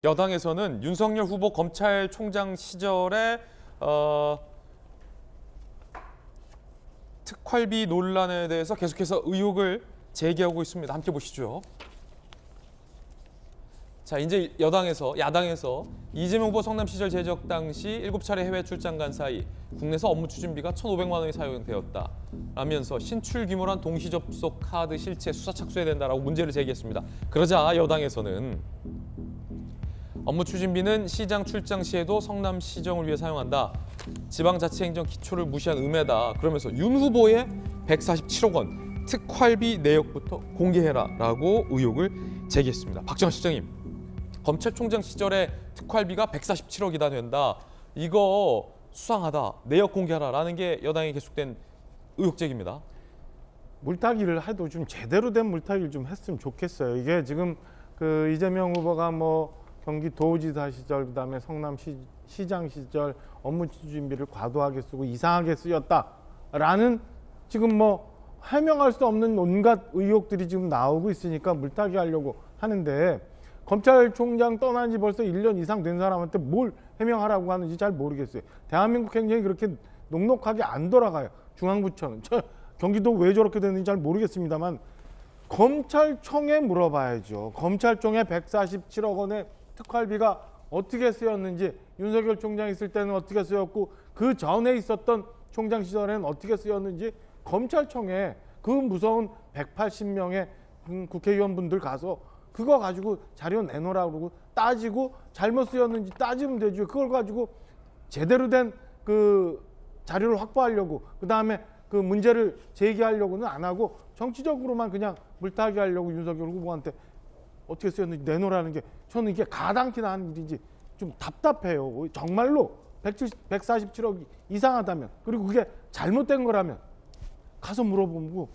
여당에서는 윤석열 후보 검찰총장 시절에 특활비 논란에 대해서 계속해서 의혹을 제기하고 있습니다. 함께 보시죠. 자, 이제 야당에서 이재명 후보 성남 시절 재적 당시 7차례 해외 출장 간 사이 국내에서 업무 추진비가 1,500만 원이 사용되었다 라면서 신출 규모란 동시 접속 카드 실체 수사 착수해야 된다라고 문제를 제기했습니다. 그러자 여당에서는 업무 추진비는 시장 출장 시에도 성남 시정을 위해 사용한다. 지방자치행정 기초를 무시한 음해다. 그러면서 윤 후보의 147억 원 특활비 내역부터 공개해라라고 의혹을 제기했습니다. 박정환 시장님, 검찰총장 시절에 특활비가 147억이나 된다. 이거 수상하다. 내역 공개하라라는 게 여당의 계속된 의혹 제기입니다. 물타기를 해도 좀 제대로 된 물타기를 좀 했으면 좋겠어요. 이게 지금 그 이재명 후보가 경기도지사 시절, 그다음에 성남시장 시절 업무 추진비를 과도하게 쓰고 이상하게 쓰였다라는 지금 해명할 수 없는 온갖 의혹들이 지금 나오고 있으니까 물타기 하려고 하는데, 검찰총장 떠난 지 벌써 1년 이상 된 사람한테 뭘 해명하라고 하는지 잘 모르겠어요. 대한민국 행정이 그렇게 녹록하게 안 돌아가요. 중앙부처는. 경기도 왜 저렇게 됐는지 잘 모르겠습니다만 검찰청에 물어봐야죠. 검찰청에 147억 원의 특활비가 어떻게 쓰였는지, 윤석열 총장 있을 때는 어떻게 쓰였고 그 전에 있었던 총장 시절에는 어떻게 쓰였는지 검찰청에 그 무서운 180명의 국회의원분들 가서 그거 가지고 자료 내놓으라고 그러고 따지고 잘못 쓰였는지 따지면 되죠. 그걸 가지고 제대로 된 그 자료를 확보하려고, 그다음에 그 문제를 제기하려고는 안 하고 정치적으로만 그냥 물타기 하려고 윤석열 후보한테 어떻게 쓰였는지 내놓으라는 게, 저는 이게 가당키나 하는 일인지 좀 답답해요. 정말로 147억이 이상하다면, 그리고 그게 잘못된 거라면 가서 물어보고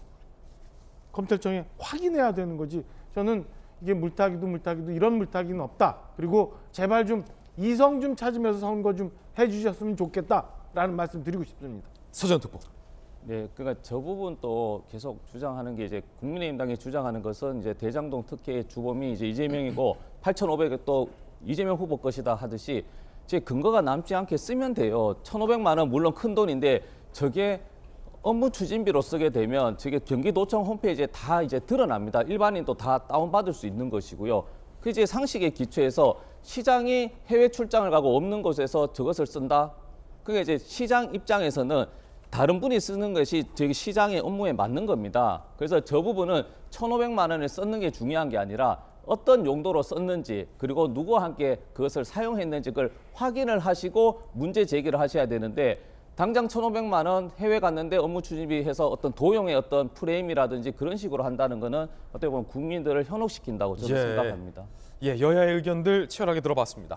검찰청에 확인해야 되는 거지. 저는 이게 물타기도 이런 물타기는 없다. 그리고 제발 좀 이성 좀 찾으면서 선거 좀 해주셨으면 좋겠다라는 말씀 드리고 싶습니다. 서전특보. 네, 그러니까 저 부분 또 계속 주장하는 게, 이제 국민의힘당이 주장하는 것은 이제 대장동 특혜의 주범이 이제 이재명이고 8,500억 또 이재명 후보 것이다 하듯이 제 근거가 남지 않게 쓰면 돼요. 1,500만 원 물론 큰 돈인데 저게 업무 추진비로 쓰게 되면 저게 경기도청 홈페이지에 다 이제 드러납니다. 일반인도 다 다운받을 수 있는 것이고요. 그 이제 상식에 기초해서 시장이 해외 출장을 가고 없는 곳에서 저것을 쓴다. 그게 이제 시장 입장에서는 다른 분이 쓰는 것이 저기 시장의 업무에 맞는 겁니다. 그래서 저 부분은 1,500만 원을 썼는 게 중요한 게 아니라 어떤 용도로 썼는지, 그리고 누구와 함께 그것을 사용했는지 그걸 확인을 하시고 문제 제기를 하셔야 되는데, 당장 1,500만 원 해외 갔는데 업무 추진비 해서 어떤 도용의 어떤 프레임이라든지 그런 식으로 한다는 거는 어떻게 보면 국민들을 현혹시킨다고 저는 생각합니다. 여야의 의견들 치열하게 들어봤습니다.